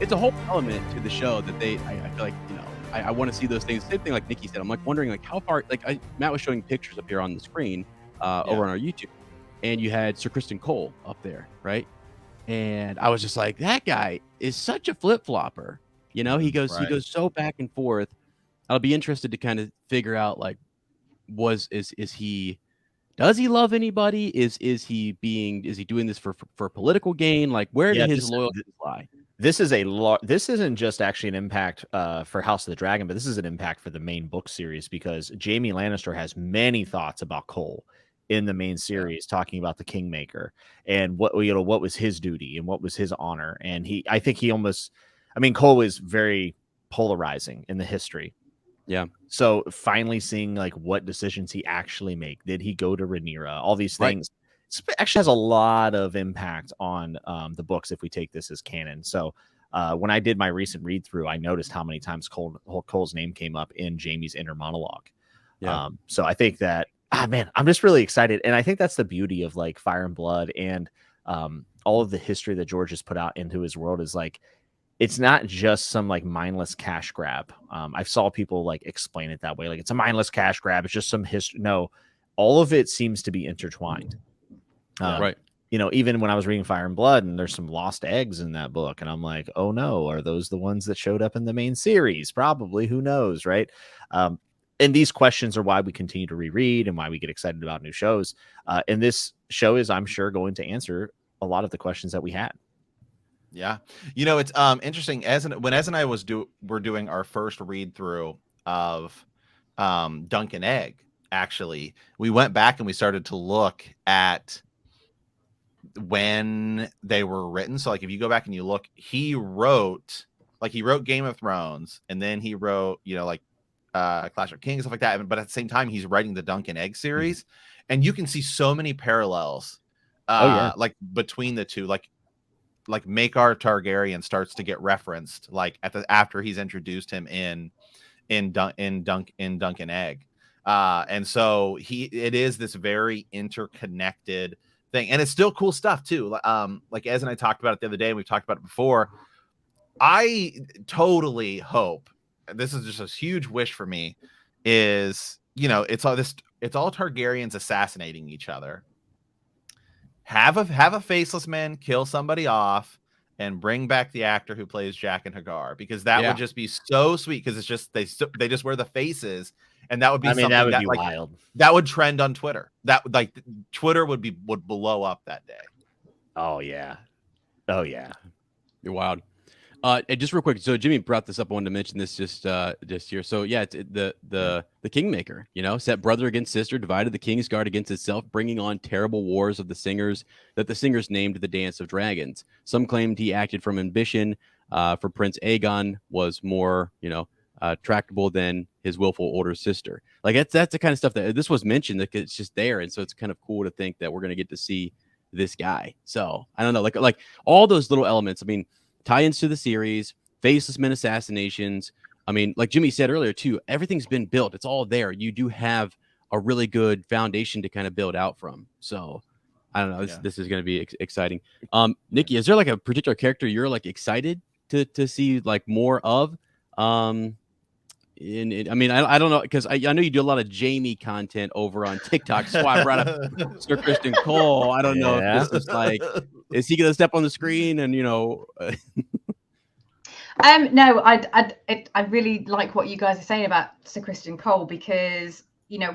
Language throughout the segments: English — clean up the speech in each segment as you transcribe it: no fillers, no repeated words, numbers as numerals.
it's a whole element to the show that I feel like, I want to see those things. Same thing like Nikki said. I'm like wondering like how far, like Matt was showing pictures up here on the screen over on our YouTube, and you had Sir Kristen Cole up there, right? And I was just like, that guy is such a flip flopper. He goes so back and forth. I'll be interested to kind of figure out like, is he, does he love anybody? Is he doing this for political gain? Like, where do his loyalties lie? This isn't just actually an impact for House of the Dragon, but this is an impact for the main book series, because Jaime Lannister has many thoughts about Cole in the main series, talking about the Kingmaker and what was his duty and what was his honor. And Cole is very polarizing in the history. Yeah. So finally seeing like what decisions he actually make. Did he go to Rhaenyra? All these things actually has a lot of impact on the books if we take this as canon. So when I did my recent read through, I noticed how many times Cole's name came up in Jaime's inner monologue. Yeah. So I think that, man, I'm just really excited. And I think that's the beauty of like Fire and Blood and all of the history that George has put out into his world, is like, it's not just some like mindless cash grab. I saw people like explain it that way. Like, it's a mindless cash grab. It's just some history. No, all of it seems to be intertwined. Right. Even when I was reading Fire and Blood, and there's some lost eggs in that book, and I'm like, oh no, are those the ones that showed up in the main series? Probably, who knows, right? And these questions are why we continue to reread and why we get excited about new shows. And this show is, I'm sure, going to answer a lot of the questions that we had. Yeah. It's interesting. When Ez and I were doing our first read through of Dunk and Egg, actually, we went back and we started to look at when they were written. So like, if you go back and you look, he wrote Game of Thrones, and then he wrote, Clash of Kings, stuff like that. But at the same time, he's writing the Dunk and Egg series, and you can see so many parallels, like between the two, like Maekar Targaryen starts to get referenced, like after he's introduced him in Dunk and Egg, and so it is this very interconnected thing, and it's still cool stuff too. Like Ez and I talked about it the other day, and we've talked about it before. I totally hope, this is just a huge wish for me, is it's all Targaryens assassinating each other. Have a faceless man kill somebody off and bring back the actor who plays Jack and Hagar, because that would just be so sweet, because it's just they just wear the faces, and that would be something that would be wild. That would trend on Twitter. That like Twitter would blow up that day. Oh yeah. You're wild. And just real quick, so Jimmy brought this up. I wanted to mention this just here. So yeah, it's the Kingmaker, set brother against sister, divided the King's Guard against itself, bringing on terrible wars of the singers that the singers named the Dance of Dragons. Some claimed he acted from ambition, for Prince Aegon was more, tractable than his willful older sister. Like that's the kind of stuff that this was mentioned. Like, it's just there, and so it's kind of cool to think that we're gonna get to see this guy. So I don't know, like all those little elements. I mean, tie-ins to the series, faceless men assassinations. I mean, like Jimmy said earlier too, everything's been built. It's all there. You do have a really good foundation to kind of build out from. So I don't know. This is going to be exciting. Nikki, is there like a particular character you're like excited to see like more of? I don't know, because I know you do a lot of Jaime content over on TikTok. So I brought up Sir Kristen Cole. I don't know if this is like, is he going to step on the screen and No, I really like what you guys are saying about Sir Kristen Cole, because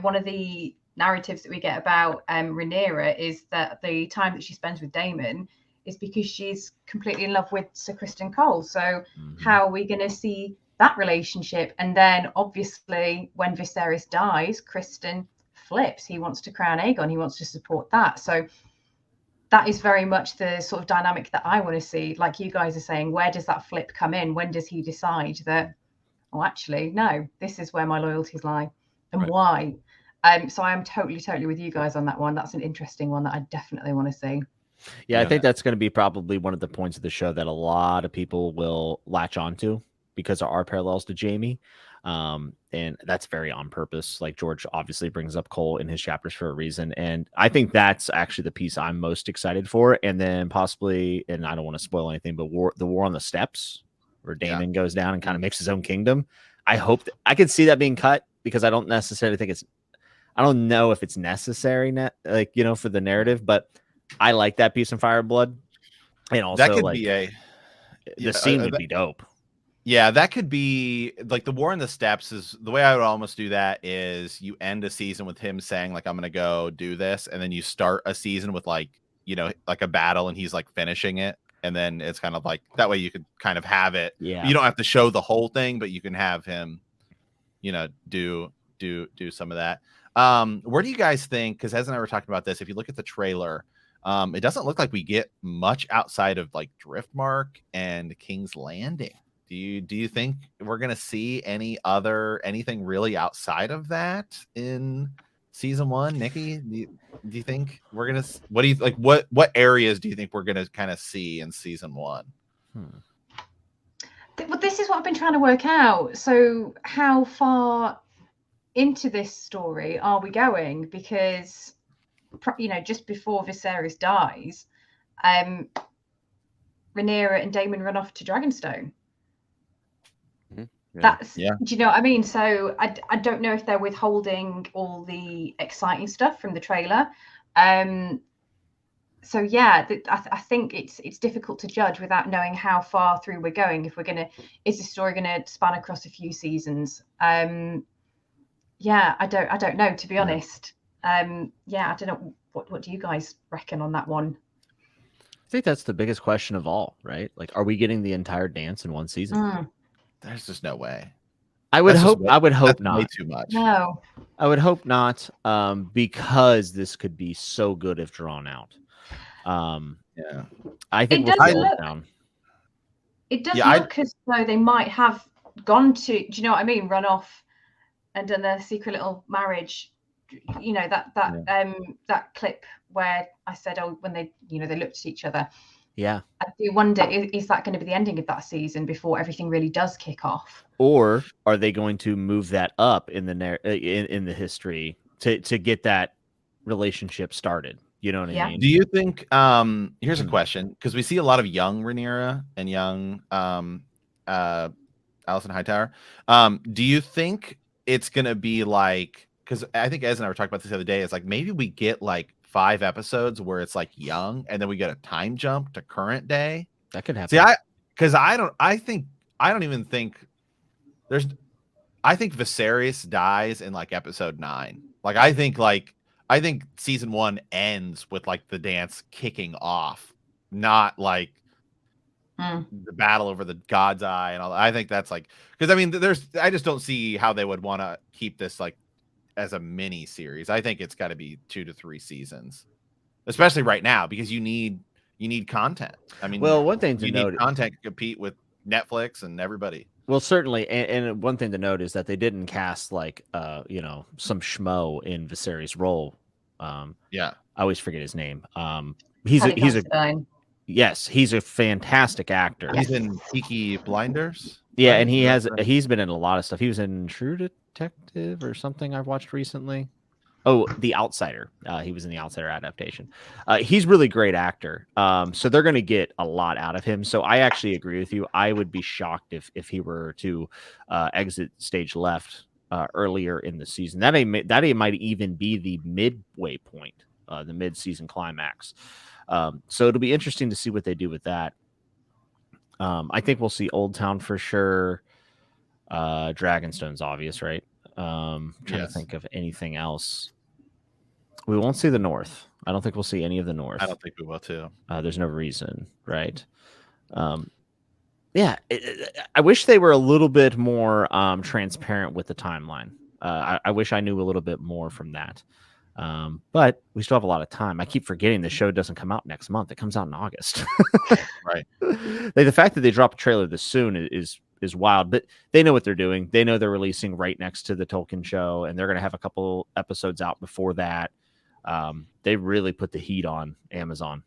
one of the narratives that we get about Rhaenyra is that the time that she spends with Daemon is because she's completely in love with Sir Kristen Cole. So how are we going to see that relationship? And then obviously when Viserys dies, Kristen flips. He wants to crown Aegon. He wants to support that. So that is very much the sort of dynamic that I want to see. Like you guys are saying, where does that flip come in? When does he decide that, actually, no, this is where my loyalties lie, and why? So I am totally with you guys on that one. That's an interesting one that I definitely want to see. Yeah, I think that's going to be probably one of the points of the show that a lot of people will latch onto, because there are parallels to Jaime. And that's very on purpose. Like, George obviously brings up Cole in his chapters for a reason. And I think that's actually the piece I'm most excited for. And then possibly, and I don't want to spoil anything, but the war on the steps where Daemon goes down and kind of makes his own kingdom. I hope I could see that being cut, because I don't necessarily think I don't know if it's necessary, for the narrative, but I like that piece in Fire and Blood. And also, that could be the scene would be dope. Yeah, that could be like the War in the Steppes. Is the way I would almost do that is you end a season with him saying like, I'm gonna go do this, and then you start a season with like a battle, and he's like finishing it, and then it's kind of like that way you could kind of have it. Yeah, you don't have to show the whole thing, but you can have him do some of that. Where do you guys think, because Ez and I were talking about this, if you look at the trailer, it doesn't look like we get much outside of like Driftmark and King's Landing. Do you think we're gonna see anything really outside of that in season 1? Nikki, do you think we're gonna, what do you like, what areas do you think we're gonna kind of see in season 1? Well, this is what I've been trying to work out. So how far into this story are we going? Because just before Viserys dies, Rhaenyra and Daemon run off to Dragonstone. Do you know what I mean? So I don't know if they're withholding all the exciting stuff from the trailer. So yeah, I think it's difficult to judge without knowing how far through we're going. If is the story gonna span across a few seasons? I don't know, to be honest. I don't know. What do you guys reckon on that one? I think that's the biggest question of all, right? Like, are we getting the entire dance in one season? There's just no way. I would hope not. Way too much. No, I would hope not, because this could be so good if drawn out. I think we'll slow down. It does look as though they might have gone to, do you know what I mean? Run off and done their secret little marriage. That clip where I said, when they looked at each other. Yeah. I do wonder, is that going to be the ending of that season before everything really does kick off? Or are they going to move that up in the in the history to get that relationship started? You know what I mean? Do you think here's a question, because we see a lot of young Rhaenyra and young Alicent Hightower. Do you think it's going to be like, because I think Ez and I were talking about this the other day, it's like maybe we get like 5 episodes where it's like young, and then we get a time jump to current day. That could happen. See, I don't even think I think Viserys dies in like episode 9. Like I think season 1 ends with like the dance kicking off, not like the battle over the God's Eye and all that. I think that's like, because I mean, I just don't see how they would want to keep this like as a mini series. I think it's got to be 2 to 3 seasons, especially right now, because you need content. I mean, well, one thing to note, need content to compete with Netflix and everybody. Well, certainly, and one thing to note is that they didn't cast like some schmo in Viserys' role. I always forget his name. He's a fantastic actor. He's in Peaky Blinders. Yeah, and he's been in a lot of stuff. He was in True Detective or something I've watched recently. Oh, The Outsider. He was in the Outsider adaptation. He's really great actor. So they're going to get a lot out of him. So I actually agree with you. I would be shocked if he were to exit stage left earlier in the season. That might even be the midway point, the mid-season climax. So it'll be interesting to see what they do with that. I think we'll see Old Town for sure. Dragonstone's obvious, right? Trying to think of anything else. We won't see the North. I don't think we'll see any of the North. I don't think we will too. There's no reason, right? I wish they were a little bit more transparent with the timeline. I wish I knew a little bit more from that. But we still have a lot of time. I keep forgetting the show doesn't come out next month. It comes out in August. Right. The fact that they dropped a trailer this soon is wild, but they know what they're doing. They know they're releasing right next to the Tolkien show, and they're going to have a couple episodes out before that. They really put the heat on Amazon